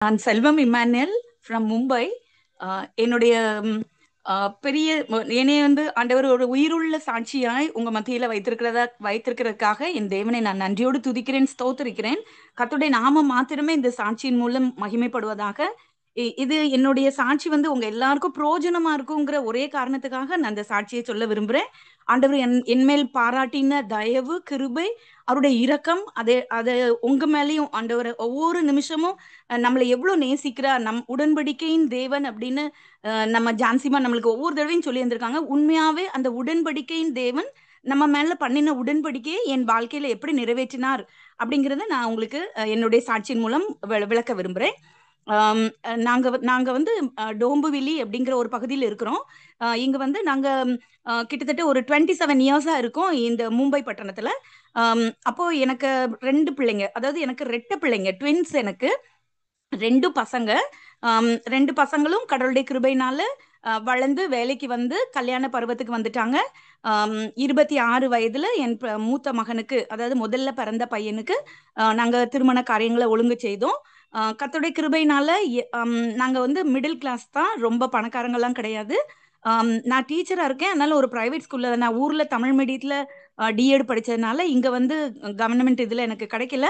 நான் செல்வம் Emmanuel from Mumbai. என்னுடைய பெரிய என்னைய ஆண்டவர் ஒரு உயிருள்ள சாட்சியாய் உங்க மத்தியில வைத்திருக்கிறதுக்காக என் தேவனை நான் நன்றியோடு துதிக்கிறேன், ஸ்தோத்திரிக்கிறேன். கர்த்தருடைய நாமம் மாத்திரமே இந்த சாட்சியின் மூலம் மகிமைப்படுவதாக. இது என்னுடைய சாட்சி உங்க எல்லாருக்கும் பிரயோஜனமா இருக்குங்கிற ஒரே காரணத்துக்காக நான் அந்த சாட்சியை சொல்ல விரும்புறேன். ஆண்டவர் என்மேல் பாராட்டின தயவு, கிருபை, அவருடைய இரக்கம், அதை உங்க மேலேயும் ஆண்டவர் ஒவ்வொரு நிமிஷமும் நம்மளை எவ்வளவு நேசிக்கிறார், நம் உடன்படிக்கையின் தேவன் அப்படின்னு நம்ம ஜான்சிமா நம்மளுக்கு ஒவ்வொரு தடவையும் சொல்லி இருந்திருக்காங்க. உண்மையாவே அந்த உடன்படிக்கையின் தேவன் நம்ம மேல பண்ணின உடன்படிக்கையை என் வாழ்க்கையில எப்படி நிறைவேற்றினார் அப்படிங்கறத நான் உங்களுக்கு என்னுடைய சாட்சியின் மூலம் விளக்க விரும்புறேன். நாங்க டோம்புவிலி அப்படிங்கிற ஒரு பகுதியில் இருக்கிறோம். இங்க நாங்க கிட்டத்தட்ட ஒரு 27 இயர்ஸா இருக்கோம் இந்த மும்பை பட்டணத்துல. அப்போ எனக்கு 2 பிள்ளைங்க, அதாவது எனக்கு ரெட்ட பிள்ளைங்க, ட்வின்ஸ். எனக்கு 2 பசங்க. 2 பசங்களும் கடவுளுடைய கிருபையினால வளர்ந்து வேலைக்கு கல்யாண பருவத்துக்கு வந்துட்டாங்க. 26 வயதுல என் மூத்த மகனுக்கு, அதாவது முதல்ல பிறந்த பையனுக்கு நாங்க திருமண காரியங்களை ஒழுங்கு செய்தோம். கர்த்தருடைய கிருபையினால நாங்க மிடில் கிளாஸ் தான், ரொம்ப பணக்காரங்கெல்லாம் கிடையாது. நான் டீச்சரா இருக்கேன். அதனால ஒரு பிரைவேட் ஸ்கூல்ல, நான் ஊர்ல தமிழ் மீடியத்துல டிஎட் படிச்சதுனால இங்க கவர்மெண்ட் இதுல எனக்கு கிடைக்கல.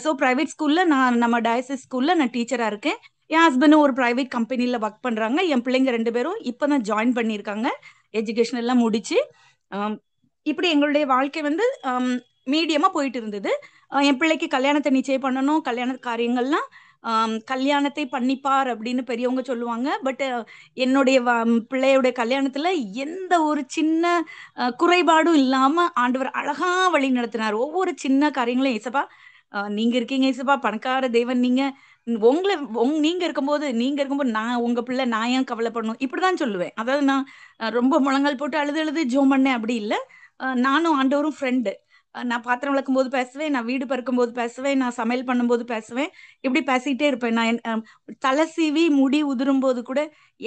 ஸோ பிரைவேட் ஸ்கூல்ல, நம்ம டயசிஸ் ஸ்கூல்ல நான் டீச்சரா இருக்கேன். என் ஹஸ்பண்டும் ஒரு பிரைவேட் கம்பெனில ஒர்க் பண்றாங்க. என் பிள்ளைங்க 2 பேரும் இப்பதான் ஜாயின் பண்ணியிருக்காங்க, எஜுகேஷன் எல்லாம் முடிச்சு. இப்படி எங்களுடைய வாழ்க்கை மீடியமா போயிட்டு இருந்தது. என் பிள்ளைக்கு கல்யாணத்தை நிச்சயம் பண்ணணும், கல்யாண காரியங்கள்லாம் கல்யாணத்தை பண்ணிப்பார் அப்படின்னு பெரியவங்க சொல்லுவாங்க. பட் என்னுடைய பிள்ளையுடைய கல்யாணத்துல எந்த ஒரு சின்ன குறைபாடும் இல்லாம ஆண்டவர் அழகா வழி நடத்தினார். ஒவ்வொரு சின்ன காரியங்களும், ஏசப்பா நீங்க இருக்கீங்க, ஏசப்பா பணக்கார தேவன், நீங்க நீங்க இருக்கும்போது நான் உங்க பிள்ளை, நான் ஏன் கவலைப்படணும், இப்படிதான் சொல்லுவேன். அதாவது நான் ரொம்ப முழங்கால் போட்டு அழுது அழுது ஜோம் பண்ணேன் அப்படி இல்லை. நானும் ஆண்டவரும் ஃப்ரெண்டு. நான் பாத்திரம் விளக்கும் போது பேசுவேன், நான் வீடு பறக்கும் போது பேசுவேன், நான் சமையல் பண்ணும்போது பேசுவேன், இப்படி பேசிக்கிட்டே இருப்பேன். நான் தலை சீவி முடி உதிரும் போது கூட,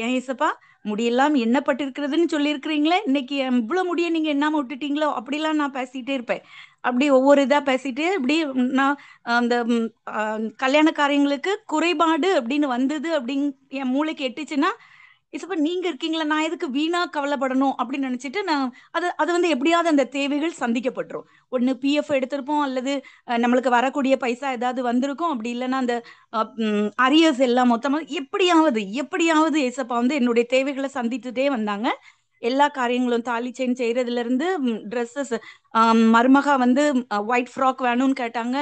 ஏன் ஏசப்பா முடியெல்லாம் எண்ணப்பட்டிருக்கிறதுன்னு சொல்லியிருக்கிறீங்களே, இன்னைக்கு இவ்வளவு முடிய நீங்க எண்ணாம விட்டுட்டீங்களோ, அப்படிலாம் நான் பேசிக்கிட்டே இருப்பேன். அப்படி ஒவ்வொரு இதா பேசிட்டு இப்படி நான் அந்த கல்யாண காரியங்களுக்கு குறைபாடு அப்படின்னு வந்தது அப்படின்னு என் மூளைக்கு எட்டுச்சுன்னா, இப்ப நீங்க இருக்கீங்களா, நான் எதுக்கு வீணா கவலைப்படணும் அப்படின்னு நினைச்சிட்டு நான் அது எப்படியாவது அந்த தேவைகள் சந்திக்கப்பட்டுரும். ஒண்ணு பிஎஃப் எடுத்திருப்போம், அல்லது நம்மளுக்கு வரக்கூடிய பைசா ஏதாவது வந்திருக்கும். அப்படி இல்லைன்னா அந்த அரியர்ஸ் எல்லாம் மொத்தமா எப்படியாவது ஏசப்பா என்னுடைய தேவைகளை சந்தித்துட்டே வந்தாங்க. எல்லா காரியங்களும், தாலி செயின் செய்யறதுல இருந்து ட்ரெஸ்ஸஸ், மருமகா ஒயிட் ஃப்ராக் வேணும்னு கேட்டாங்க.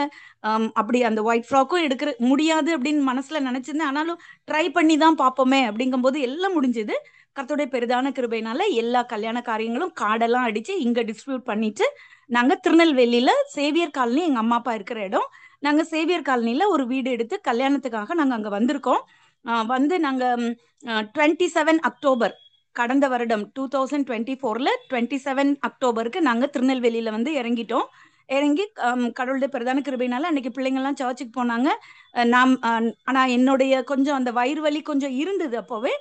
அப்படி அந்த ஒயிட் ஃப்ராக்கும் எடுக்கிற முடியாது அப்படின்னு மனசுல நினைச்சிருந்தேன். ஆனாலும் ட்ரை பண்ணி தான் பார்ப்போமே அப்படிங்கும்போது எல்லாம் முடிஞ்சது. கர்த்தருடைய பெரிதான கிருபையினால எல்லா கல்யாண காரியங்களும் கார்டெல்லாம் அடிச்சு இங்க டிஸ்ட்ரிபியூட் பண்ணிட்டு, நாங்க திருநெல்வேலியில சேவியர் காலனி, எங்க அம்மா அப்பா இருக்கிற இடம், நாங்க சேவியர் காலனில ஒரு வீடு எடுத்து கல்யாணத்துக்காக நாங்க அங்க வந்திருக்கோம். நாங்க 27 அக்டோபர், கடந்த வருடம் 2024ல 27 அக்டோபருக்கு நாங்க திருநெல்வேலியில இறங்கிட்டோம். இறங்கி கடவுளுடைய பிரதான கிருபையினால அன்னைக்கு பிள்ளைங்க எல்லாம் சர்ச்சுக்கு போனாங்க. ஆனா என்னுடைய கொஞ்சம் அந்த வயிறு வலி கொஞ்சம் இருந்தது. அப்போவே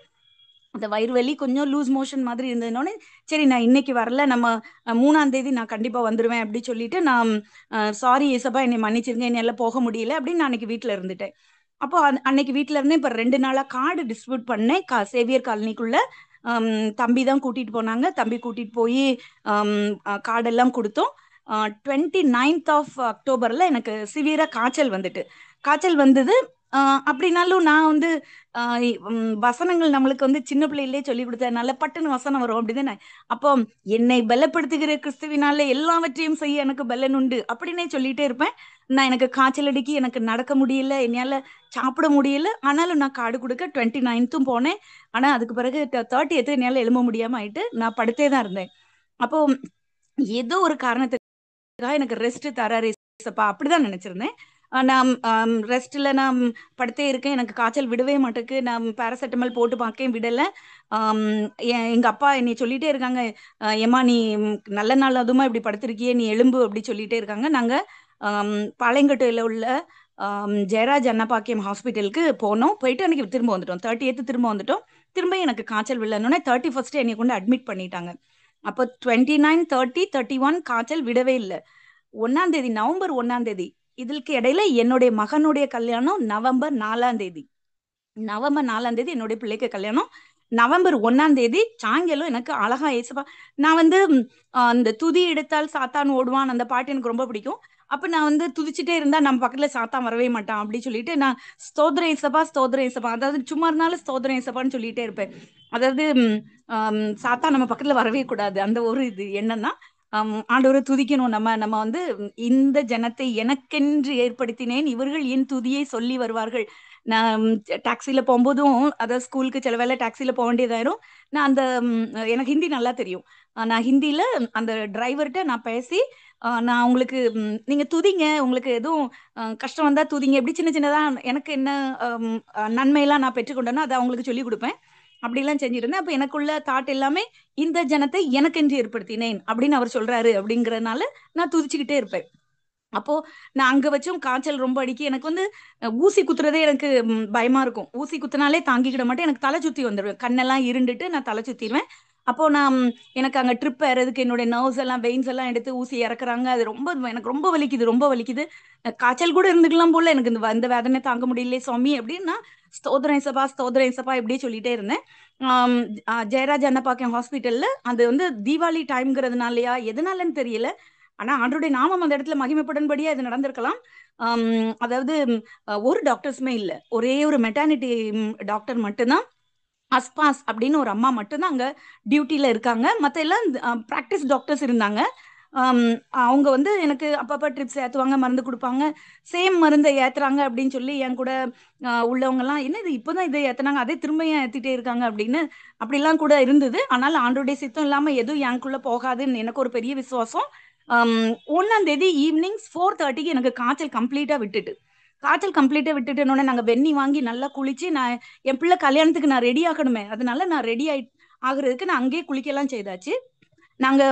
அந்த வயிறு வலி கொஞ்சம் லூஸ் மோஷன் மாதிரி இருந்ததுனோடனே, சரி நான் இன்னைக்கு வரல, நம்ம 3ஆம் தேதி நான் கண்டிப்பா வந்துருவேன் அப்படி சொல்லிட்டு, நான் சாரி ஏசப்பா என்னை மன்னிச்சிருங்க, என்னால போக முடியல அப்படின்னு நான் அன்னைக்கு வீட்டுல இருந்துட்டேன். அப்போ அன்னைக்கு வீட்டுல இருந்தே இப்ப 2 நாளா கார்டு டிஸ்ட்ரிபியூட் பண்ணேன் சேவியர் காலனிக்குள்ள. தம்பி தான் கூட்டிட்டு போனாங்க. தம்பி கூட்டிட்டு போய் கார்டெல்லாம் கொடுத்தோம். 29th ஆஃப் அக்டோபர்ல எனக்கு சிவியரா காய்ச்சல் வந்தது. அப்படின்னாலும் நான் வசனங்கள் நம்மளுக்கு சின்ன பிள்ளையிலே சொல்லி கொடுத்ததுனால பட்டுன்னு வசனம் வரும் அப்படிதானே. அப்போ என்னை பலப்படுத்துகிற கிறிஸ்துவினால எல்லாவற்றையும் செய்ய எனக்கு பலன் உண்டு அப்படின்னே சொல்லிட்டே இருப்பேன். நான் எனக்கு காய்ச்சல் அடிக்கி, எனக்கு நடக்க முடியல, என்னால சாப்பிட முடியல. ஆனாலும் நான் கார்டு கொடுக்க 29th போனேன். ஆனா அதுக்கு பிறகு 30th என்னால எழும்ப முடியாம ஆயிட்டு நான் படுத்தே தான் இருந்தேன். அப்போ ஏதோ ஒரு காரணத்துக்காக எனக்கு ரெஸ்ட் தராரு ஏசப்பா அப்படிதான் நினைச்சிருந்தேன். நான் ரெஸ்ட்ல நான் படுத்தே இருக்கேன், எனக்கு காய்ச்சல் விடவே மாட்டேக்கு. நான் பேராசிட்டமால் போட்டு பார்க்கேன், விடல. எங்க அப்பா என்னை சொல்லிட்டே இருக்காங்க, ஏமா நீ நல்ல நாள் அதுமா இப்படி படுத்திருக்கியே, நீ எலும்பு அப்படி சொல்லிட்டே இருக்காங்க. நாங்க பாளையங்கோட்டையில உள்ள ஜெயராஜ் அன்னபாக்கியம் ஹாஸ்பிட்டலுக்கு போனோம். போயிட்டு அன்னைக்கு திரும்ப வந்துட்டோம். 30th திரும்ப வந்துட்டோம். திரும்ப எனக்கு காய்ச்சல் விடலன்னொன்னே 31st என்னை கொண்டு அட்மிட் பண்ணிட்டாங்க. அப்போ 29, 30, 31 காய்ச்சல் விடவே இல்லை. 1ஆம் தேதி, நவம்பர் 1ஆம் தேதி, இதற்கு இடையில என்னுடைய மகனுடைய கல்யாணம் நவம்பர் 4ஆம் தேதி. நவம்பர் 4ஆம் தேதி என்னுடைய பிள்ளைக்கு கல்யாணம். நவம்பர் 1ஆம் தேதி சாயங்காலம் எனக்கு அழகா ஏசப்பா நான் வந்து அந்த துதி எடுத்தால் சாத்தான் ஓடுவான் அந்த பாட்டு எனக்கு ரொம்ப பிடிக்கும். அப்ப நான் வந்து துதிச்சுட்டே இருந்தா நம்ம பக்கத்துல சாத்தான் வரவே மாட்டான் அப்படின்னு சொல்லிட்டு நான் ஸ்தோத்திரம் ஏசப்பா ஸ்தோத்திரம் ஏசப்பா, அதாவது சும்மா இருந்தாலும் ஸ்தோத்திரம் ஏசப்பான்னு சொல்லிட்டே இருப்பேன். அதாவது சாத்தான் நம்ம பக்கத்துல வரவே கூடாது, அந்த ஒரு இது என்னன்னா ஆண்டவரை துதிக்கணும். நம்ம நம்ம வந்து இந்த ஜனத்தை எனக்கென்று ஏற்படுத்தினேன், இவர்கள் என் துதியை சொல்லி வருவார்கள். நான் டாக்ஸில போகும்போதும், அதாவது ஸ்கூலுக்கு சில வேளை டாக்ஸில போக வேண்டியதாயிரும். நான் அந்த எனக்கு ஹிந்தி நல்லா தெரியும். நான் ஹிந்தியில அந்த டிரைவர்கிட்ட நான் பேசி நான் உங்களுக்கு நீங்க துதிங்க, உங்களுக்கு எதுவும் கஷ்டம் வந்தா துதிங்க, எப்படி சின்ன சின்னதா எனக்கு என்ன நன்மையெல்லாம் நான் பெற்றுக்கொண்டேனோ அதை அவங்களுக்கு சொல்லி கொடுப்பேன். அப்படிலாம் செஞ்சுட்டு இருந்தேன். அப்ப எனக்குள்ள தாட் எல்லாமே இந்த ஜனத்தை எனக்கென்று ஏற்படுத்தினேன் அப்படின்னு அவர் சொல்றாரு அப்படிங்கறதுனால நான் துதிச்சுக்கிட்டே இருப்பேன். அப்போ நான் அங்க வச்சும் காய்ச்சல் ரொம்ப அடிக்கி எனக்கு வந்து ஊசி குத்துறதே எனக்கு பயமா இருக்கும். ஊசி குத்துனாலே தாங்கிக்கிட மாட்டேன், எனக்கு தலை சுத்தி வந்துடுவேன், கண்ணெல்லாம் இருண்டுட்டு நான் தலை சுத்திடுவேன். அப்போ நான் எனக்கு அங்க ட்ரிப் ஏறதுக்கு என்னுடைய நர்வ்ஸ் எல்லாம் வெயின்ஸ் எல்லாம் எடுத்து ஊசி இறக்குறாங்க. அது ரொம்ப எனக்கு ரொம்ப வலிக்குது, ரொம்ப வலிக்குது. காய்ச்சல் கூட இருந்துக்கலாம் போல, எனக்கு இந்த வேதனை தாங்க முடியல சுவாமி அப்படின்னா ஸ்தோத்திரம் ஏசப்பா ஸ்தோத்திரம் ஏசப்பா இப்படியே சொல்லிட்டே இருந்தேன். ஜெயராஜ் அன்னப்பாக்கம் ஹாஸ்பிட்டல்ல அது வந்து தீபாவளி டைம்ங்கிறதுனாலயா எதனாலன்னு தெரியல, ஆனா ஆண்டருடைய நாமம் அந்த இடத்துல மகிமைப்படும்படியா இது நடந்திருக்கலாம். அதாவது ஒரு டாக்டர்ஸுமே இல்ல, ஒரே ஒரு மெட்டர்னிட்டி டாக்டர் மட்டும்தான், அஸ்பாஸ் அப்படின்னு ஒரு அம்மா மட்டும்தான் அங்க டியூட்டில இருக்காங்க. மத்த எல்லாம் பிராக்டிஸ் டாக்டர்ஸ் இருந்தாங்க. அவங்க வந்து எனக்கு அப்பப்ப ட்ரிப்ஸ் ஏத்துவாங்க, மருந்து கொடுப்பாங்க. சேம் மருந்தை ஏத்துறாங்க அப்படின்னு சொல்லி என் கூட உள்ளவங்க எல்லாம் என்ன இது இப்பதான் இதை ஏத்துனாங்க, அதே திரும்ப ஏன் ஏத்திட்டே இருக்காங்க அப்படின்னு அப்படிலாம் கூட இருந்தது. ஆனால் ஆண்டோடைய சித்தம் இல்லாம எதுவும் எனக்குள்ள போகாதுன்னு எனக்கு ஒரு பெரிய விசுவாசம். 1ஆம் தேதி ஈவினிங் 4:30க்கு எனக்கு காய்ச்சல் கம்ப்ளீட்டா விட்டுட்டோன்னே நாங்க வெந்நி வாங்கி நல்லா குளிச்சு நான் என் பிள்ளை கல்யாணத்துக்கு நான் ரெடி ஆகணுமே, அதனால நான் ரெடி ஆகுறதுக்கு நான் அங்கேயே குளிக்கலாம் செய்தாச்சு. நாங்க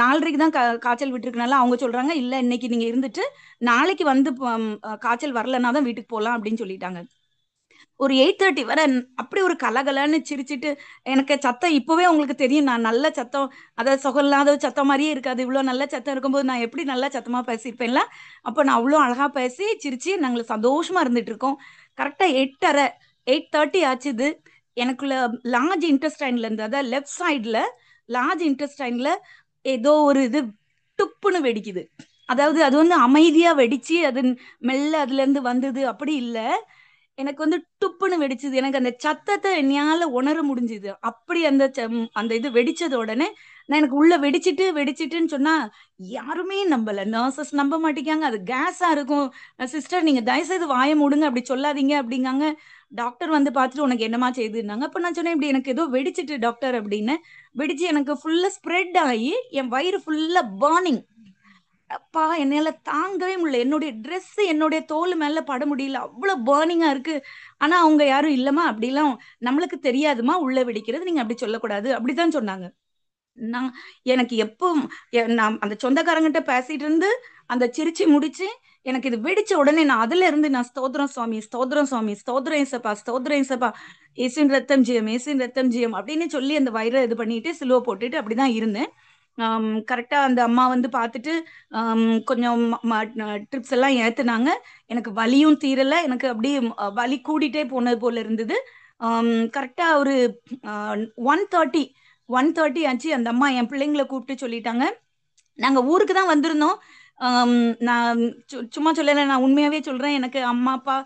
4:30க்கு தான் காய்ச்சல் விட்டுருக்கனால அவங்க சொல்றாங்க இல்ல இன்னைக்கு நீங்க இருந்துட்டு நாளைக்கு வந்து காய்ச்சல் வரலன்னா தான் வீட்டுக்கு போகலாம் அப்படின்னு சொல்லிட்டாங்க. ஒரு 8:30 வரை அப்படி ஒரு கலகலன்னு சிரிச்சிட்டு, எனக்கு சத்தம் இப்பவே உங்களுக்கு தெரியும், நான் நல்ல சத்தம், அதாவது சுகம் இல்லாத சத்தம் மாதிரியே இருக்காது. இவ்வளவு நல்ல சத்தம் இருக்கும்போது நான் எப்படி நல்லா சத்தமா பேசியிருப்பேன்ல. அப்போ நான் அவ்வளோ அழகா பேசி சிரிச்சு நாங்கள் சந்தோஷமா இருந்துட்டு இருக்கோம். கரெக்டா 8:30 8:30 ஆச்சுது. எனக்குள்ள லார்ஜ் இன்டெஸ்டைன்ல இருந்து, அதாவது லெஃப்ட் சைட்ல லார்ஜ் இன்டெஸ்டைன்ல ஏதோ ஒரு இது துப்புன்னு வெடிக்குது. அதாவது அது வந்து அமைதியா வெடிச்சு அது மெல்ல அதுல இருந்து வந்தது அப்படி இல்ல, எனக்கு வந்து டுப்புன்னு வெடிச்சது. எனக்கு அந்த சத்தத்தை என்னால உணர முடிஞ்சுது. அப்படி அந்த அந்த இது வெடிச்சது உடனே நான் எனக்கு உள்ள வெடிச்சிட்டுன்னு சொன்னா யாருமே நம்பல, நர்சஸ் நம்ப மாட்டேங்காங்க, அது கேஸா இருக்கும். சிஸ்டர் நீங்க தயவுசெய்து வாயை மூடுங்க, அப்படி சொல்லாதீங்க அப்படிங்காங்க. டாக்டர் வந்து பார்த்துட்டு உனக்கு என்னமா செய்யுதுன்னாங்க. அப்ப நான் சொன்னேன் இப்படி எனக்கு ஏதோ வெடிச்சிட்டு டாக்டர் அப்படின்னு. வெடிச்சு எனக்கு ஃபுல்லா ஸ்ப்ரெட் ஆகி என் வயிறு ஃபுல்லா பர்னிங். அப்பா என்னால தாங்கவே முடியல, என்னுடைய ட்ரெஸ் என்னுடைய தோல் மேல பட முடியல, அவ்வளவு பர்னிங்கா இருக்கு. ஆனா அவங்க யாரும் இல்லம்மா அப்படிலாம் நம்மளுக்கு தெரியாதுமா உள்ள வெடிக்கிறது, நீங்க அப்படி சொல்லக்கூடாது அப்படிதான் சொன்னாங்க. நான் எனக்கு எப்போ நான் அந்த சொந்தக்காரங்கிட்ட பேசிட்டு இருந்து அந்த சிரிச்சு முடிச்சு எனக்கு இது வெடிச்ச உடனே நான் அதுல இருந்து நான் ஸ்தோத்திரம் சுவாமி ஸ்தோத்திரம் சுவாமி ஸ்தோத்திரம் ஏசப்பா ஸ்தோத்திரம் ஏசப்பா, இயேசுவின் ரத்தம் ஜெயம் இயேசுவின் ரத்தம் ஜெயம் அப்படின்னு சொல்லி அந்த வயிறை இது பண்ணிட்டு சிலுவை போட்டுட்டு அப்படிதான் இருந்தேன். கரெக்டா அந்த அம்மா வந்து பார்த்துட்டு கொஞ்சம் ட்ரிப்ஸ் எல்லாம் ஏத்துனாங்க. எனக்கு வலியும் தீரல, எனக்கு அப்படியே வலி கூடிட்டே போனது போல இருந்தது. கரெக்டா ஒரு 1:30 1:30 ஆச்சு. அந்த அம்மா என் பிள்ளைங்களை கூப்பிட்டு சொல்லிட்டாங்க, நாங்க ஊருக்கு தான் வந்திருந்தோம். நான் சும்மா சொல்லல, நான் உண்மையாவே சொல்றேன், எனக்கு அம்மா அப்பா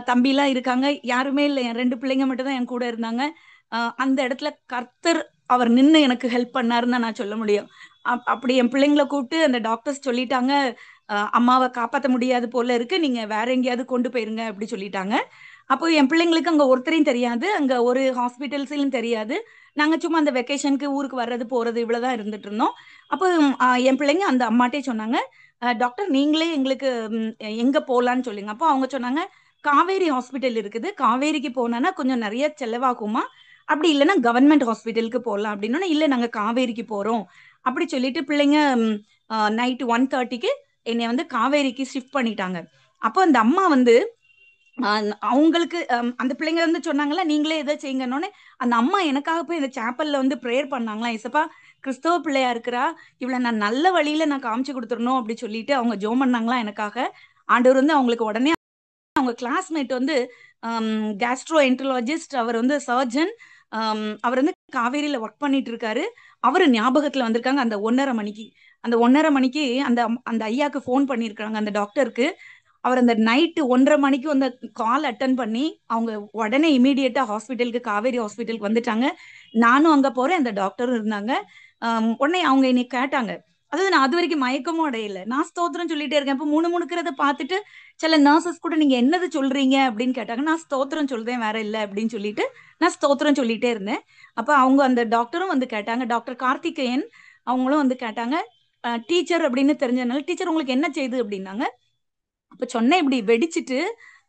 தம்பிலாம் இருக்காங்க, யாருமே இல்லை, என் 2 பிள்ளைங்க மட்டும் தான் என் கூட இருந்தாங்க. அந்த இடத்துல கர்த்தர் அவர் நின்று எனக்கு ஹெல்ப் பண்ணாருன்னு தான் நான் சொல்ல முடியும். அப்படி என் பிள்ளைங்களை கூப்பிட்டு அந்த டாக்டர்ஸ் சொல்லிட்டாங்க, அம்மாவை காப்பாற்ற முடியாது போல இருக்கு, நீங்க வேற எங்கேயாவது கொண்டு போயிருங்க அப்படி சொல்லிட்டாங்க. அப்போ என் பிள்ளைங்களுக்கு அங்க ஒருத்தரையும் தெரியாது, அங்க ஒரு ஹாஸ்பிட்டல்ஸ்லயும் தெரியாது. நாங்க சும்மா அந்த வெக்கேஷனுக்கு ஊருக்கு வர்றது போறது இவ்வளவுதான் இருந்துட்டு இருந்தோம். அப்போ என் பிள்ளைங்க அந்த அம்மாட்டே சொன்னாங்க, டாக்டர் நீங்களே எங்களுக்கு எங்க போலான்னு சொல்லுங்க. அப்போ அவங்க சொன்னாங்க காவேரி ஹாஸ்பிட்டல் இருக்குது, காவேரிக்கு போனா கொஞ்சம் நிறைய செலவாகுமா, அப்படி இல்லைன்னா கவர்மெண்ட் ஹாஸ்பிட்டலுக்கு போகலாம் அப்படின்னு. இல்லை நாங்க காவேரிக்கு போறோம் அப்படி சொல்லிட்டு பிள்ளைங்க நைட்டு 1:30க்கு என்னை வந்து காவேரிக்கு ஷிஃப்ட் பண்ணிட்டாங்க. அப்போ அந்த அம்மா வந்து அவங்களுக்கு அந்த பிள்ளைங்க வந்து சொன்னாங்களா நீங்களே எதை செய்யுங்கன்னு, அந்த அம்மா எனக்காக போய் இந்த சாப்பல்ல வந்து ப்ரேயர் பண்ணாங்களா, இசப்பா கிறிஸ்தவ பிள்ளையா இருக்கிறா, இவளை நான் நல்ல வழியில நான் காமிச்சு கொடுத்துடணும் அப்படி சொல்லிட்டு அவங்க ஜோம் பண்ணாங்களா எனக்காக. ஆண்டவர் வந்து அவங்களுக்கு உடனே அவங்க கிளாஸ்மேட் வந்து கேஸ்ட்ரோ என்ட்ரலாஜிஸ்ட், அவர் வந்து சர்ஜன், அவர் வந்து காவேரியில ஒர்க் பண்ணிட்டு இருக்காரு. அவரு ஞாபகத்துல வந்திருக்காங்க அந்த 1:30 மணிக்கு. அந்த 1:30 மணிக்கு அந்த அந்த ஐயாக்கு ஃபோன் பண்ணியிருக்காங்க, அந்த டாக்டருக்கு. அவர் அந்த நைட்டு 1:30 மணிக்கு அந்த கால் அட்டன் பண்ணி அவங்க உடனே இமீடியட்டா ஹாஸ்பிட்டலுக்கு, காவேரி ஹாஸ்பிட்டலுக்கு வந்துட்டாங்க. நானும் அங்க போறேன், அந்த டாக்டரும் இருந்தாங்க. உடனே அவங்க என்னை கேட்டாங்க. அதாவது நான் அது வரைக்கும் மயக்கமும் அடையல, நான் ஸ்தோத்திரம் சொல்லிட்டே இருக்கேன். இப்ப முணுமுணுக்கிறத பார்த்துட்டு சில நர்சஸ் கூட நீங்க என்னது சொல்றீங்க அப்படின்னு கேட்டாங்க. நான் ஸ்தோத்திரம் சொல்றேன், வேற இல்ல அப்படின்னு சொல்லிட்டு நான் ஸ்தோத்திரம் சொல்லிட்டே இருந்தேன். அப்ப அவங்க அந்த டாக்டரும் வந்து கேட்டாங்க, டாக்டர் கார்த்திகேயன், அவங்களும் வந்து கேட்டாங்க. டீச்சர் அப்படின்னு தெரிஞ்சதுனால, டீச்சர் உங்களுக்கு என்ன செய்யுது அப்படின்னாங்க. அப்ப சொன்னேன், இப்படி வெடிச்சிட்டு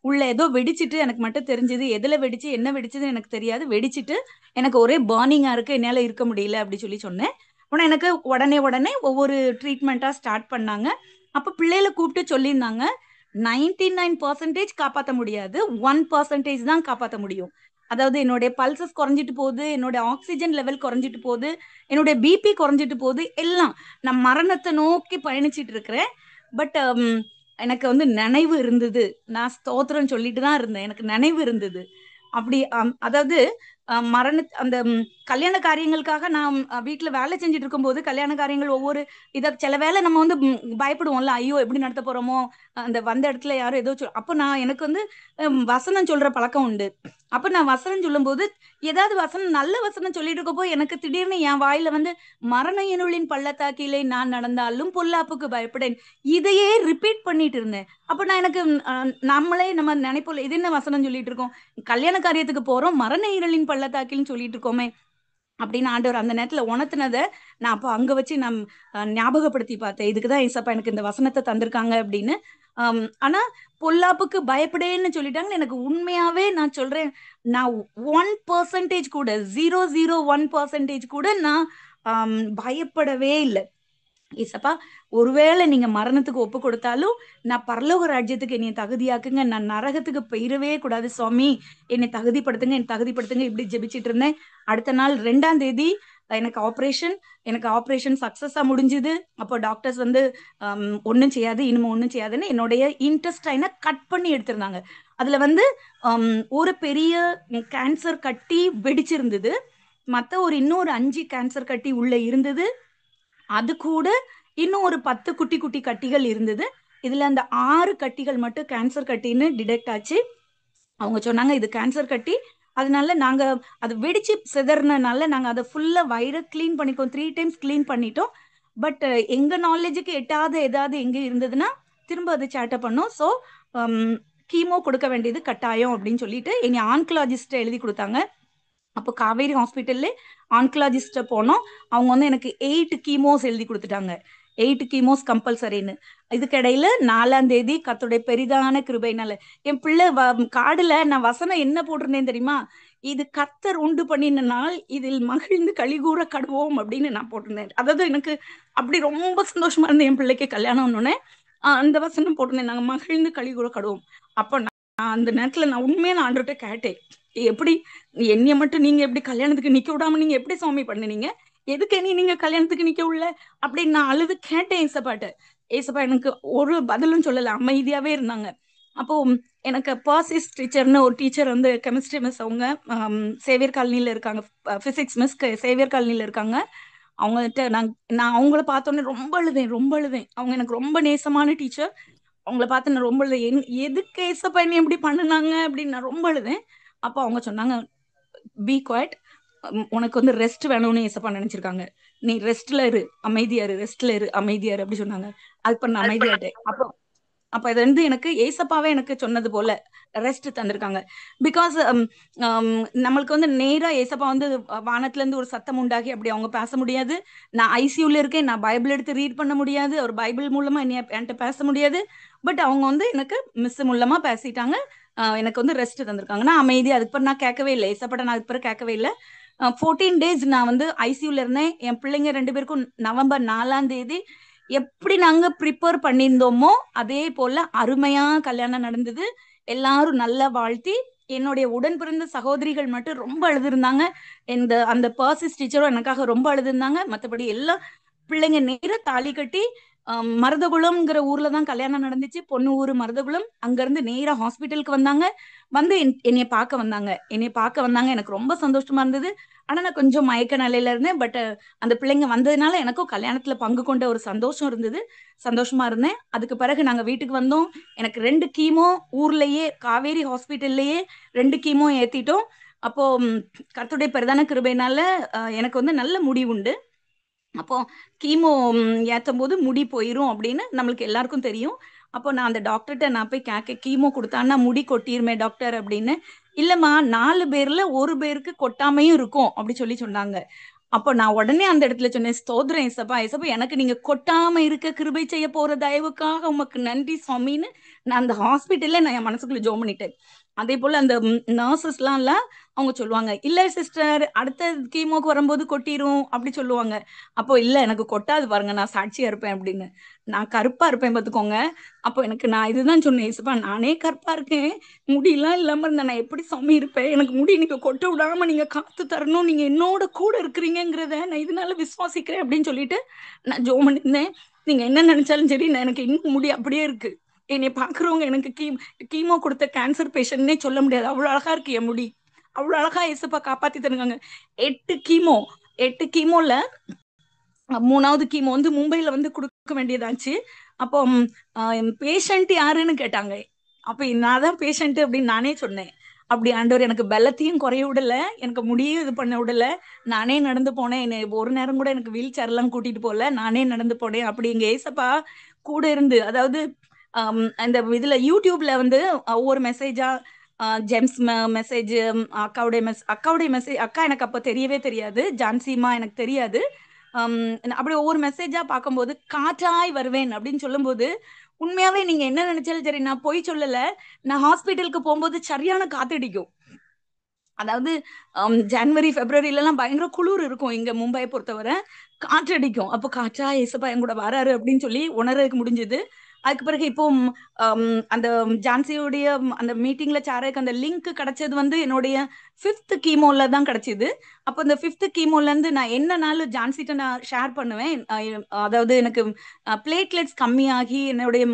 உள்ள ஏதோ வெடிச்சிட்டு எனக்கு மட்டும் தெரிஞ்சது, எதுல வெடிச்சு என்ன வெடிச்சது எனக்கு தெரியாது, வெடிச்சிட்டு எனக்கு ஒரே பர்னிங்கா இருக்கு, என்னால இருக்க முடியல அப்படி சொல்லி சொன்னேன். உடனே எனக்கு உடனே உடனே ஒவ்வொரு ட்ரீட்மெண்ட்டா ஸ்டார்ட் பண்ணாங்க. அப்ப பிள்ளைகளை கூப்பிட்டு சொல்லியிருந்தாங்க, 99% காப்பாற்ற முடியாது, 1% தான் காப்பாற்ற முடியும். அதாவது என்னுடைய பல்சஸ் குறைஞ்சிட்டு போகுது, என்னோட ஆக்சிஜன் லெவல் குறைஞ்சிட்டு போகுது, என்னுடைய பிபி குறைஞ்சிட்டு போகுது, எல்லாம் நான் மரணத்தை நோக்கி பயணிச்சிட்டு இருக்கிறேன். பட் எனக்கு வந்து நினைவு இருந்தது, நான் ஸ்தோத்திரம் சொல்லிட்டு தான் இருந்தேன், எனக்கு நினைவு இருந்தது. அப்படி அதாவது மரண அந்த கல்யாண காரியங்களுக்காக நான் வீட்டுல வேலை செஞ்சுட்டு இருக்கும்போது, கல்யாண காரியங்கள் ஒவ்வொரு சில வேலை நம்ம வந்து பயப்படுவோம்ல, ஐயோ எப்படி நடத்த போறோமோ, அந்த வந்த இடத்துல யாரும் ஏதோ அப்ப நான் எனக்கு வந்து வசனம் சொல்ற பழக்கம் உண்டு. அப்ப நான் வசனம் சொல்லும் போது ஏதாவது வசனம், நல்ல வசனம் சொல்லிட்டு இருக்கப்போ எனக்கு திடீர்னு என் வாயில வந்து மரண இருளின் பள்ளத்தாக்கிலே நான் நடந்தாலும் பொல்லாப்புக்கு பயப்படேன், இதையே ரிப்பீட் பண்ணிட்டு இருந்தேன். அப்ப நான் எனக்கு நம்ம நினைப்போம், இது என்ன வசனம் சொல்லிட்டு இருக்கோம், கல்யாண காரியத்துக்கு போறோம், மரண இருளின் பள்ளத்தாக்கில்னு சொல்லிட்டு இருக்கோமே அப்படின்னு ஆண்டவர் அந்த நேரத்துல உணர்த்தினதை நான் அப்போ அங்க வச்சு நான் ஞாபகப்படுத்தி பார்த்தேன். இதுக்குதான் ஏசப்பா எனக்கு இந்த வசனத்தை தந்திருக்காங்க அப்படின்னு. ஆனா பொல்லாப்புக்கு பயப்படேன்னு சொல்லிட்டாங்க. எனக்கு உண்மையாவே நான் சொல்றேன், நான் 1% கூட, 0.01% கூட நான் பயப்படவே இல்லை. ஏசப்பா, ஒருவேளை நீங்க மரணத்துக்கு ஒப்பு கொடுத்தாலும் நான் பரலோக ராஜ்யத்துக்கு என்னை தகுதியாக்குங்க, நான் நரகத்துக்கு போயிடவே கூடாது சுவாமி, என்னை தகுதிப்படுத்துங்க, என்னை தகுதிப்படுத்துங்க, இப்படி ஜெபிச்சிட்டு இருந்தேன். அடுத்த நாள் 2ஆம் தேதி எனக்கு ஆப்ரேஷன் சக்சஸா முடிஞ்சுது. அப்போ டாக்டர்ஸ் வந்து ஒன்றும் செய்யாது, இனிமே ஒன்றும் செய்யாதுன்னு என்னுடைய இன்டெஸ்டைனை கட் பண்ணி எடுத்திருந்தாங்க. அதுல வந்து ஒரு பெரிய கேன்சர் கட்டி வெடிச்சிருந்தது, மற்ற இன்னொரு 5 கேன்சர் கட்டி உள்ள இருந்தது. அது கூட இன்னும் ஒரு 10 குட்டி குட்டி கட்டிகள் இருந்தது. இதுல அந்த 6 கட்டிகள் மட்டும் கேன்சர் கட்டின்னு டிடெக்ட் ஆச்சு. அவங்க சொன்னாங்க இது கேன்சர் கட்டி, அதனால நாங்க அது வெடிச்சு சிதறனால நாங்க அதை ஃபுல்லா வயிறை கிளீன் பண்ணிக்கோம், 3 டைம்ஸ் கிளீன் பண்ணிட்டோம். பட் எங்க நாலேஜுக்கு எட்டாத ஏதாவது எங்க இருந்ததுன்னா திரும்ப அதை சேட்டை பண்ணோம். ஸோ கீமோ கொடுக்க வேண்டியது கட்டாயம் அப்படின்னு சொல்லிட்டு என்னை ஆன்கலாஜிஸ்ட எழுதி கொடுத்தாங்க. அப்போ காவேரி ஹாஸ்பிட்டல்ல ஆன்கலாஜிஸ்ட போனோம். அவங்க வந்து எனக்கு 8 கீமோஸ் எழுதி கொடுத்துட்டாங்க, 8 கீமோஸ் கம்பல்சரின்னு. இதுக்கிடையில 4ஆம் தேதி கர்த்தருடைய பெரிதான கிருபையினால என் பிள்ளை கார்டுல நான் வசனம் என்ன போட்டிருந்தேன் தெரியுமா, இது கர்த்தர் உண்டு பண்ணின நாள், இதில் மகிழ்ந்து கலிகூற கடுவோம் அப்படின்னு நான் போட்டிருந்தேன். அதாவது எனக்கு அப்படி ரொம்ப சந்தோஷமா இருந்தேன், என் பிள்ளைக்கு கல்யாணம் ஒன்னே அந்த வசனம் போட்டிருந்தேன், நாங்க மகிழ்ந்து கலிகூற கடுவோம். அப்ப அந்த நேரத்துல நான் உண்மையான ஆண்டவர்கிட்ட கேட்டேன், எப்படி என்னைய மட்டும் நீங்க எப்படி கல்யாணத்துக்கு நிக்க விடாம நீங்க எப்படி சுவாமி பண்ணுனீங்க, எதுக்கு என்னைய நீங்க கல்யாணத்துக்கு நிக்க விடல அப்படின்னு நான் அழுது கேட்டேன் ஏசப்பாட்ட. ஏசப்பா எனக்கு ஒரு பதிலும் சொல்லல, அமைதியாவே இருந்தாங்க. அப்போ எனக்கு பர்சிஸ் டீச்சர்னு ஒரு டீச்சர் வந்து கெமிஸ்ட்ரி மிஸ், அவங்க சேவியர் காலனில இருக்காங்க, பிசிக்ஸ் மிஸ் சேவியர் காலனில இருக்காங்க. அவங்ககிட்ட நான் அவங்கள பார்த்தோன்னே ரொம்ப அழுதேன், ரொம்ப அழுதேன். அவங்க எனக்கு ரொம்ப நேசமான டீச்சர். அவங்கள பார்த்து நான் ரொம்ப அழுதேன், எதுக்கு ஏசப்பா என்னை எப்படி பண்ணுனாங்க அப்படின்னு நான் ரொம்ப அழுதேன். அப்போ அவங்க சொன்னாங்க, பி குவாய்ட், உனக்கு வந்து ரெஸ்ட் வேணும்னு ஏசப்பா நினைச்சிருக்காங்க, நீ ரெஸ்ட்ல இரு, அமைதியாரு, ரெஸ்ட்ல இரு, அமைதியாரு அப்படி சொன்னாங்க. அது நான் அமைதியாயிட்டேன். அப்ப இது வந்து எனக்கு ஏசப்பாவே எனக்கு சொன்னது போல ரெஸ்ட் தந்திருக்காங்க. பிகாஸ் நம்மளுக்கு வந்து நேரா ஏசப்பா வந்து வானத்துல இருந்து ஒரு சத்தம் உண்டாகி அப்படி அவங்க பேச முடியாது. நான் ஐசியூல இருக்கேன், நான் பைபிள் எடுத்து ரீட் பண்ண முடியாது, ஒரு பைபிள் மூலமா என்கிட்ட பேச முடியாது. பட் அவங்க வந்து எனக்கு மிஸ் மூலமா பேசிட்டாங்க, எனக்கு வந்து ரெஸ்ட் தந்திருக்காங்க. நான் அமைதியா அதுக்கு நான் கேட்கவே இல்லை, ஏசப்பட்ட நான் அதுக்கு கேட்கவே இல்லை. 14 days நான் வந்து ஐசியூல இருந்தேன். என் பிள்ளைங்க 2 பேருக்கும் நவம்பர் 4ஆம் தேதி எப்படி நாங்க ப்ரிப்பேர் பண்ணியிருந்தோமோ அதே போல அருமையா கல்யாணம் நடந்தது. எல்லாரும் நல்லா வாழ்த்தி, என்னுடைய உடன் பிறந்த சகோதரிகள் மட்டும் ரொம்ப அழுதுருந்தாங்க, அந்த பர்சிஸ் டீச்சரும் எனக்காக ரொம்ப அழுதுருந்தாங்க. மற்றபடி எல்லாம் பிள்ளைங்க நேர தாலி கட்டி மருதகுளம்ங்கிற ஊர்ல தான் கல்யாணம் நடந்துச்சு. பொண்ணு ஊரு மருதகுளம். அங்க இருந்து நேரா ஹாஸ்பிட்டலுக்கு வந்தாங்க. வந்து என்னைய பார்க்க வந்தாங்க. என்னைய பார்க்க வந்தாங்க. எனக்கு ரொம்ப சந்தோஷமா இருந்தது. ஆனா நான் கொஞ்சம் மயக்க நிலையில இருந்தேன். பட் அந்த பிள்ளைங்க வந்ததுனால எனக்கும் கல்யாணத்துல பங்கு கொண்ட ஒரு சந்தோஷம் இருந்தது. சந்தோஷமா இருந்தேன். அதுக்கு பிறகு நாங்க வீட்டுக்கு வந்தோம். எனக்கு 2 கீமோ ஊர்லயே காவேரி ஹாஸ்பிட்டல்லயே 2 கீமோ ஏத்திட்டோம். அப்போ கர்த்தருடைய பிரதான கிருபையினால எனக்கு வந்து நல்ல முடி உண்டு. அப்போ கீமோ ஏத்தும் போது முடி போயிரும் அப்படின்னு நம்மளுக்கு எல்லாருக்கும் தெரியும். அப்போ நான் அந்த டாக்டர்கிட்ட நான் போய் கேட்க கீமோ கொடுத்தான்னா முடி கொட்டிருமே டாக்டர் அப்படின்னு. இல்லம்மா 4 பேர்ல ஒரு பேருக்கு கொட்டாமையும் இருக்கும் அப்படி சொல்லி சொன்னாங்க. அப்போ நான் உடனே அந்த இடத்துல சொன்னேன், ஸ்தோத்திரம் ஏசப்பா, ஏசப்பா எனக்கு நீங்க கொட்டாம இருக்க கிருபை செய்ய போற தயவுக்காக உமக்கு நன்றி சுவாமின்னு நான் அந்த ஹாஸ்பிட்டல்ல நான் என் மனசுக்குள்ள ஜோம் பண்ணிட்டேன். அதே போல அந்த நர்சஸ்லாம் இல்ல அவங்க சொல்லுவாங்க, இல்ல சிஸ்டர் அடுத்த கீமோக்கு வரும்போது கொட்டிரும் அப்படி சொல்லுவாங்க. அப்போ இல்ல எனக்கு கொட்டாது பாருங்க, நான் சாட்சியா இருப்பேன் அப்படின்னு. நான் கருப்பா இருப்பேன் பார்த்துக்கோங்க. அப்போ எனக்கு நான் இதுதான் சொன்னேன், ஏசப்பா நானே கருப்பா இருக்கேன், முடியெல்லாம் இல்லாம இருந்தா நான் எப்படி சாமி இருப்பேன், எனக்கு முடி நீங்க கொட்ட விடாம நீங்க காத்து தரணும், நீங்க என்னோட கூட இருக்கிறீங்கிறத நான் இதனால விசுவாசிக்கிறேன் அப்படின்னு சொல்லிட்டு நான் ஜோம் பண்ணியிருந்தேன். நீங்க என்ன நினைச்சாலும் சரி, நான் எனக்கு இன்னும் முடி அப்படியே இருக்கு. என்னை பாக்குறவங்க எனக்கு கீமோ கொடுத்த கேன்சர் பேஷண்ட்னே சொல்ல முடியாது, அவ்வளவு அழகா இருக்கு என் முடி. அவ்வளவு அழகா இயேசுப்பா காப்பாத்தி தருங்க. 8 கீமோ 8 கீமோல 3வது கீமோ வந்து மும்பைல வந்து கொடுக்க வேண்டியதாச்சு. அப்போ பேஷண்ட் யாருன்னு கேட்டாங்க. அப்ப நான் தான் பேஷண்ட் அப்படின்னு நானே சொன்னேன். அப்படி ஆண்டவர் எனக்கு பலத்தையும் குறைய விடல, எனக்கு முடியும் இது பண்ண விடல. நானே நடந்து போனேன். என்னை ஒரு நேரம் கூட எனக்கு வீல் சேர் எல்லாம் கூட்டிட்டு போல, நானே நடந்து போனேன். அப்படி எங்க ஏசப்பா கூட இருந்து, அதாவது அந்த இதுல யூடியூப்ல வந்து ஒவ்வொரு மெசேஜா ஜெம்ஸ் மெசேஜ், அக்காவுடைய மெசேஜ், அக்கா எனக்கு அப்ப தெரியவே தெரியாது, ஜான்சிமா எனக்கு தெரியாது. ஹம், அப்படி ஒவ்வொரு மெசேஜா பார்க்கும்போது காற்றாய் வருவேன் அப்படின்னு சொல்லும்போது, உண்மையாவே நீங்க என்ன நினைச்சாலும் சரி, நான் பொய் சொல்லல. நான் ஹாஸ்பிட்டலுக்கு போகும்போது சரியான காத்தடிக்கும். அதாவது ஜனவரி பிப்ரவரில எல்லாம் பயங்கர குளிர் இருக்கும் இங்க மும்பையை பொறுத்தவரை. காற்றடிக்கும். அப்போ காற்றா ஏசப்பா என் கூட வராரு அப்படின்னு சொல்லி உணர்றதுக்கு முடிஞ்சது. அதுக்கு பிறகு இப்போ அந்த ஜான்சியோடைய அந்த மீட்டிங்ல சாரக்கு அந்த லிங்க் கிடைச்சது வந்து என்னுடைய 5th கீமோல தான் கிடைச்சது. அப்போ அந்த 5th கீமோல இருந்து நான் என்னனாலும் ஜான்சிட்ட நான் ஷேர் பண்ணுவேன். அதாவது எனக்கு பிளேட்லெட்ஸ் கம்மியாகி என்னுடைய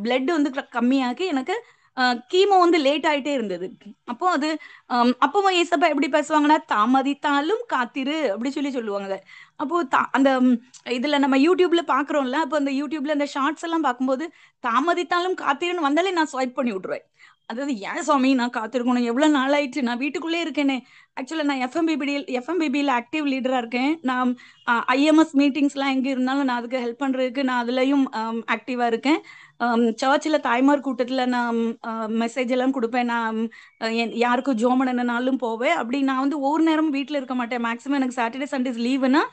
பிளட் வந்து கம்மியாகி எனக்கு கீமோ வந்து லேட் ஆயிட்டே இருந்தது. அப்போ அது அப்போ ஏசப்பா எப்படி பேசுவாங்கன்னா, தாமதித்தாலும் காத்திரு அப்படி சொல்லி சொல்லுவாங்க. அப்போ அந்த இதுல நம்ம யூடியூப்ல பாக்குறோம்ல, அப்போ அந்த யூடியூப்ல அந்த ஷார்ட்ஸ் எல்லாம் பார்க்கும்போது தாமதித்தாலும் காத்திருன்னு வந்தாலே நான் ஸ்வைப் பண்ணி விட்டுருவேன். அதாவது ஏன் சுவாமி நான் காத்திருக்கணும், எவ்வளவு நாள் ஆயிடுச்சு, நான் வீட்டுக்குள்ளே இருக்கேனே. ஆக்சுவலா நான் எஃப்எம்பிபியில் ஆக்டிவ் லீடரா இருக்கேன். நான் ஐஎம்எஸ் மீட்டிங்ஸ் எல்லாம் எங்க இருந்தாலும் நான் அதுக்கு ஹெல்ப் பண்றதுக்கு நான் அதுலயும் ஆக்டிவா இருக்கேன். சர்ச்சில் தாய்மார் கூட்டத்துல நான் மெசேஜ் எல்லாம் கொடுப்பேன். நான் யாருக்கும் ஜோமனனாலும் போவேன். அப்படி நான் வந்து ஒவ்வொரு நேரமும் வீட்டில் இருக்க மாட்டேன். மேக்ஸிமம் எனக்கு சாட்டர்டே சண்டேஸ் லீவுனா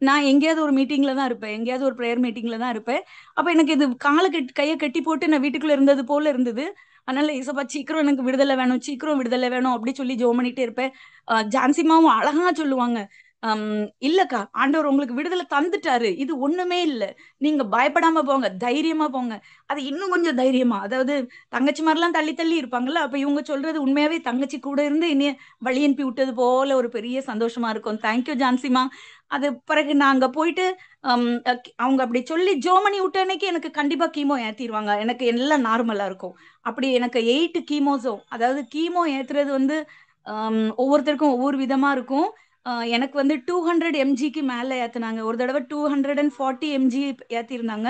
நான் எங்கேயாவது ஒரு மீட்டிங்ல தான் இருப்பேன், எங்கேயாவது ஒரு ப்ரேயர் மீட்டிங்ல தான் இருப்பேன். அப்ப எனக்கு இது கையை கட்டி போட்டு நான் வீட்டுக்குள்ள இருந்தது போல இருந்தது. அதனால இசப்பா சீக்கிரம் எனக்கு விடுதலை வேணும், சீக்கிரம் விடுதலை வேணும் அப்படி சொல்லி ஜோம் பண்ணிட்டே இருப்பேன். ஜான்சிமாவும் அழகா சொல்லுவாங்க, இல்லக்கா ஆண்டவர் உங்களுக்கு விடுதலை தந்துட்டாரு, இது ஒண்ணுமே இல்ல, நீங்க பயப்படாம போங்க, தைரியமா போங்க. அது இன்னும் கொஞ்சம் தைரியமா, அதாவது தங்கச்சி மாதிரிலாம் தள்ளி தள்ளி இருப்பாங்கல்ல, அப்ப இவங்க சொல்றது உண்மையாவே தங்கச்சி கூட இருந்து இனிய வழி அனுப்பி விட்டது போல ஒரு பெரிய சந்தோஷமா இருக்கும். தேங்க்யூ ஜான்சிமா. அது பிறகு நான் அங்க போயிட்டு அவங்க அப்படி சொல்லி ஜோமனி விட்ட அன்னைக்கு எனக்கு கண்டிப்பா கீமோ ஏத்திடுவாங்க, எனக்கு எல்லாம் நார்மலா இருக்கும். அப்படி எனக்கு 8 கீமோஸும், அதாவது கீமோ ஏத்துறது வந்து ஒவ்வொருத்தருக்கும் ஒவ்வொரு விதமா இருக்கும். எனக்கு வந்து 200 mgக்கு மேல ஏத்துனாங்க. ஒரு தடவை 240 mg ஏத்திருந்தாங்க.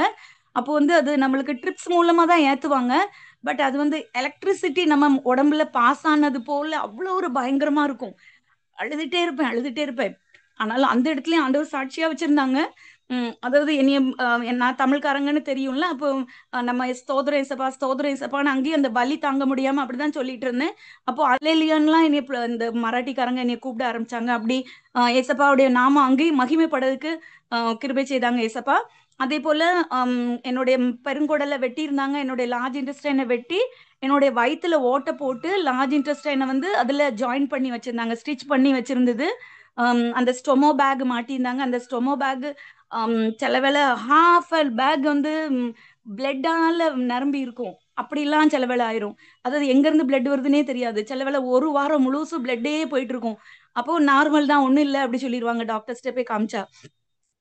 அப்போ வந்து அது நம்மளுக்கு ட்ரிப்ஸ் மூலமா தான் ஏத்துவாங்க. பட் அது வந்து எலக்ட்ரிசிட்டி நம்ம உடம்புல பாஸ் ஆனது போல அவ்வளோ ஒரு பயங்கரமா இருக்கும். அழுதுட்டே இருப்பேன், அழுதுட்டே இருப்பேன். ஆனாலும் அந்த இடத்துலயும் ஆண்டவர் சாட்சியா வச்சிருந்தாங்க. அதாவது என்னைய நான் தமிழ்காரங்கன்னு தெரியும்ல. அப்போ நம்ம ஸ்தோத்திரம் ஏசப்பா, ஸ்தோத்திரம் ஏசப்பான்னு அங்கேயும் அந்த வலி தாங்க முடியாம அப்படிதான் சொல்லிட்டு இருந்தேன். அப்போ அல்லேலியான்லாம் என்னைய இந்த மராட்டிக்காரங்க என்னைய கூப்பிட ஆரம்பிச்சாங்க. அப்படி ஏசப்பாவுடைய நாமம் அங்கேயும் மகிமைப்படுறதுக்கு கிருபை செய்தாங்க ஏசப்பா. அதே போல என்னுடைய பெருங்குடலை வெட்டி இருந்தாங்க. என்னுடைய லார்ஜ் இன்டெஸ்டைனை வெட்டி என்னுடைய வயித்துல ஓட்டை போட்டு லார்ஜ் இன்டெஸ்டைனை வந்து அதுல ஜாயின் பண்ணி வச்சிருந்தாங்க, ஸ்டிச் பண்ணி வச்சிருந்தது. அந்த ஸ்டொமோ பேக் மாட்டியிருந்தாங்க. அந்த ஸ்டொமோ பேக் சில வேளை ஹாஃப் பேக் வந்து பிளட்டால நிரம்பி இருக்கும். அப்படிலாம் சில வேளை ஆயிரும். அதாவது எங்க இருந்து பிளட் வருதுன்னே தெரியாது. சில வேளை ஒரு வாரம் முழுசும் பிளட்டே போயிட்டு இருக்கும். அப்போ நார்மல் தான், ஒண்ணும் இல்லை அப்படி சொல்லிடுவாங்க டாக்டர்ஸ்ட்ட போய் காமிச்சா.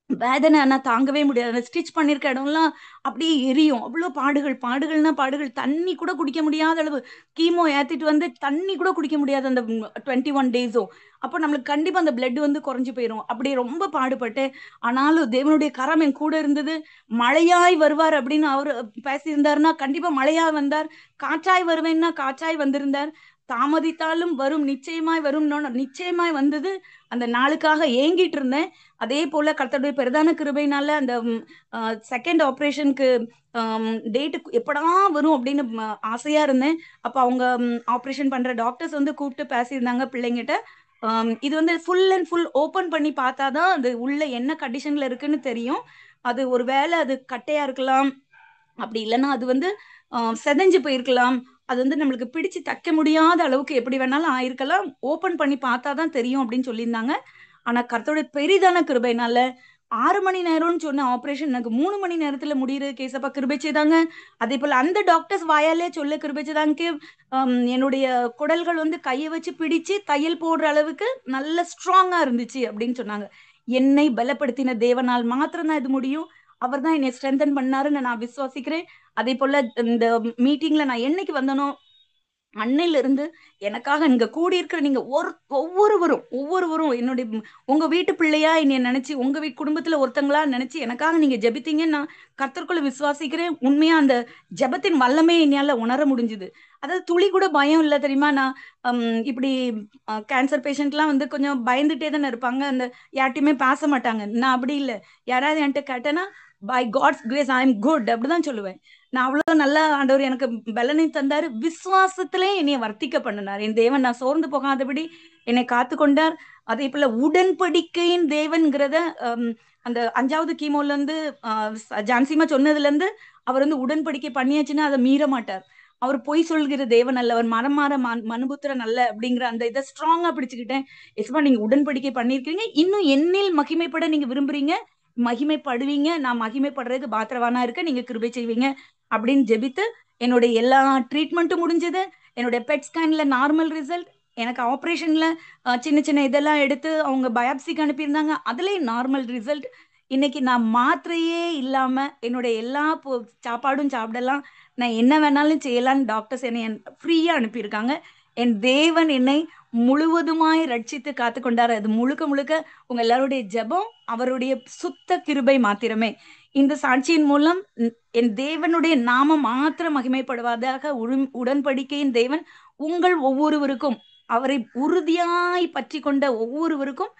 வேதனை ஆனா தாங்கவே முடியாது. அந்த ஸ்டிச் பண்ணியிருக்க இடம்லாம் அப்படியே எரியும். அவ்வளோ பாடுகள், பாடுகள்னா பாடுகள். தண்ணி கூட குடிக்க முடியாத அளவு. கீமோ ஏத்திட்டு வந்து தண்ணி கூட குடிக்க முடியாது அந்த 21 டேஸும். அப்போ நம்மளுக்கு கண்டிப்பா அந்த பிளட் வந்து குறைஞ்சு போயிரும். அப்படி ரொம்ப பாடுபட்டேன். ஆனாலும் தேவனுடைய கரம் என் கூட இருந்தது. மழையாய் வருவார் அப்படின்னு அவரு பேசியிருந்தாருன்னா கண்டிப்பா மழையா வந்தார். காற்றாய் வருவேன்னா காற்றாய் வந்திருந்தார். தாமதித்தாலும் வரும், நிச்சயமாய் வரும், நிச்சயமாய் வந்தது. அந்த நாளுக்காக ஏங்கிட்டு இருந்தேன். அதே போல கர்த்தருடைய பிரதான கிருபையினால அந்த செகண்ட் ஆப்ரேஷனுக்கு டேட்டு எப்படா வரும் அப்படின்னு ஆசையா இருந்தேன். அப்ப அவங்க ஆப்ரேஷன் பண்ற டாக்டர்ஸ் வந்து கூப்பிட்டு பேசியிருந்தாங்க பிள்ளைங்கிட்ட. இது வந்து ஃபுல் அண்ட் ஃபுல் ஓபன் பண்ணி பார்த்தாதான் அது உள்ள என்ன கண்டிஷன்ல இருக்குன்னு தெரியும். அது ஒரு வேளை அது கட்டையா இருக்கலாம், அப்படி இல்லைன்னா அது வந்து செதஞ்சு போயிருக்கலாம். அது வந்து நம்மளுக்கு பிடிச்சு தைக்க முடியாத அளவுக்கு எப்படி வேணாலும் ஆயிருக்கலாம். ஓபன் பண்ணி பார்த்தாதான் தெரியும் அப்படின்னு சொல்லியிருந்தாங்க. ஆனா கர்த்தருடைய பெரிதான கிருபைனால 6 மணி நேரம்னு சொன்ன ஆபரேஷன் எனக்கு 3 மணி நேரத்துல முடியிற கேசப்பா கிருபை செய்தாங்க. அதே போல அந்த டாக்டர்ஸ் வாயாலே சொல்ல கிருபை செய்தாங்க. என்னுடைய குடல்கள் வந்து கையை வச்சு பிடிச்சு தையல் போடுற அளவுக்கு நல்ல ஸ்ட்ராங்கா இருந்துச்சு அப்படின்னு சொன்னாங்க. என்னை பலப்படுத்தின தேவனால் மாத்திரம் தான் இது முடியும். அவர் தான் என்னை ஸ்ட்ரென்தன் பண்ணாருன்னு நான் விசுவாசிக்கிறேன். அதே போல இந்த மீட்டிங்ல நான் என்னைக்கு வந்தனோ அன்னையில இருந்து எனக்காக இங்க கூடியிருக்கிற நீங்க ஒவ்வொருவரும் என்னுடைய உங்க வீட்டு பிள்ளையா என்னைய நினைச்சு, உங்க வீட்டு குடும்பத்துல ஒருத்தங்களா நினைச்சு எனக்காக நீங்க ஜெபித்தீங்கன்னு நான் கர்த்தருக்குள்ள விசுவாசிக்கிறேன். உண்மையா அந்த ஜெபத்தின் வல்லமே என்னால உணர முடிஞ்சுது. அதாவது துளி கூட பயம் இல்ல தெரியுமா? நான் இப்படி கேன்சர் பேஷண்ட்லாம் வந்து கொஞ்சம் பயந்துட்டே தானே இருப்பாங்க. அந்த யார்ட்டையுமே பேச மாட்டாங்க. நான் அப்படி இல்ல. யாராவது என்கிட்ட கேட்டேன்னா by God's grace I am good அப்படிதான் சொல்லுவேன். நான் அவ்வளவு நல்லா ஆண்டவர் எனக்கு பலனை தந்தாரு. விசுவாசத்திலே என்னை வர்த்திக்க பண்ணினார் என் தேவன். நான் சோர்ந்து போகாதபடி என்னை காத்து கொண்டார். அதே போல உடன்படிக்கையின் தேவன்கிறத அந்த 5வது கீமோல இருந்து ஜான்சிமா சொன்னதுல இருந்து அவர் வந்து உடன்படிக்கை பண்ணியாச்சுன்னா அதை மீற மாட்டார். அவர் பொய் சொல்கிற தேவன் அல்ல, அவர் மரம் மாற மனுபுத்திரன் அல்ல அப்படிங்கிற அந்த இதை ஸ்ட்ராங்கா பிடிச்சுக்கிட்டேன். எஸ்மா நீங்க உடன்படிக்கை பண்ணிருக்கீங்க, இன்னும் என்னில் மகிமைப்பட நீங்க விரும்புறீங்க, மகிமைப்படுவீங்க. நான் மகிமைப்படுறதுக்கு பாத்திரவானா இருக்க, நீங்க கிருபை செய்வீங்க அப்படின்னு ஜெபித்து என்னுடைய எல்லா ட்ரீட்மெண்ட்டும் முடிஞ்சது. என்னுடைய பெட் ஸ்கேன்ல நார்மல் ரிசல்ட். எனக்கு ஆப்ரேஷன்ல சின்ன சின்ன இதெல்லாம் எடுத்து அவங்க பயாப்சிக்கு அனுப்பியிருந்தாங்க, அதுலயும் நார்மல் ரிசல்ட். இன்னைக்கு நான் மாத்திரையே இல்லாம என்னுடைய எல்லா சாப்பாடும் சாப்பிடலாம், நான் என்ன வேணாலும் செய்யலாம்னு டாக்டர்ஸ் என்னை ஃப்ரீயா அனுப்பியிருக்காங்க. என் தேவன் என்னை முழுவதுமாய் ரட்சித்து காத்து கொண்டாரு. அது முழுக்க முழுக்க உங்க எல்லாருடைய ஜெபம், அவருடைய சுத்த கிருபை மாத்திரமே. இந்த சாட்சியின் மூலம் என் தேவனுடைய நாமம் மாத்திரம் மகிமைப்படுவதாக உடன்படிக்கையின் தேவன் உங்கள் ஒவ்வொருவருக்கும், அவரை உறுதியாய் பற்றி கொண்ட ஒவ்வொருவருக்கும்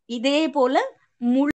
இதே போல முழு